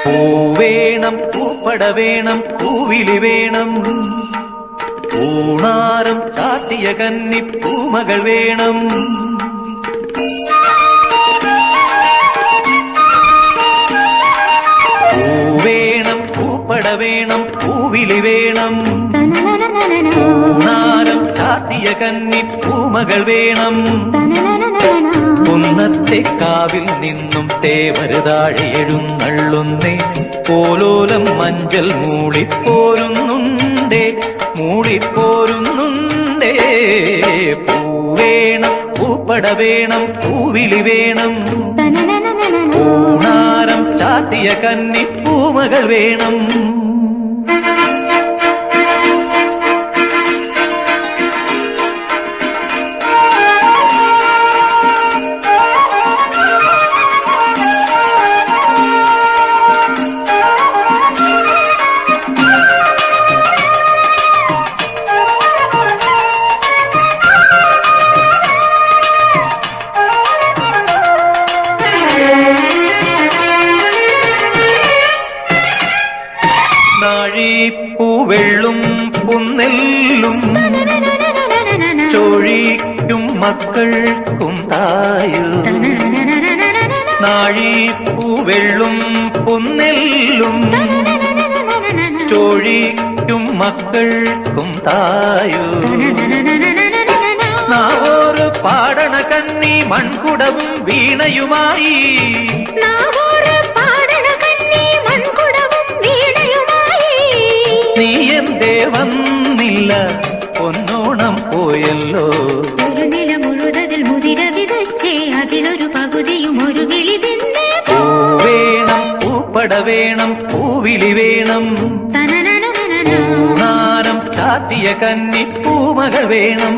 പൂവേണം, പൂപ്പട വേണം, പൂവിളി വേണം, പൂണാരം ചാട്ടിയ കന്നി പൂമകൾ വേണം. പൂവേണം, പൂപ്പട വേണം, പൂവിളി വേണം, പൂണാരം ചാട്ടിയ കന്നി പൂമകൾ വേണം. കുന്നത്തെ കാവിൽ നിന്നും തേവരുതാഴെ എഴുന്നള്ളുന്നേ, പോലോലം മഞ്ചൽ മൂളിപ്പോരുന്നുണ്ടേ, മൂളിപ്പോരുന്നുണ്ടേ. പൂവേണം, പൂപ്പട വേണം, പൂവിളി വേണം, പൂണാരം ചാത്തിയ കന്നി പൂമകൾ വേണം. നാഴിപ്പൂവെള്ളും പുന്നെല്ലും ചോഴിക്കും മക്കൾക്കും തായു. നാഴിപ്പൂവെള്ളും പുന്നെല്ലും ചോഴിക്കും മക്കൾക്കും തായു. നാവോറ് പാടണ കന്നി മൺകുടവും വീണയുമായി, നീ എന്തേ വന്നില്ല, പൊന്നോണം പോയല്ലോ. ഒരു നില മുഴുവതിൽ മുതിര വിതച്ചേ, അതിലൊരു പകുതിയും ഒരു കിളി തിന്നേ. പൂവേണം, പൂപ്പട വേണം, പൂവിളി വേണം, പൂണാരം ചാത്തിയ കന്നി പൂമകൾ വേണം.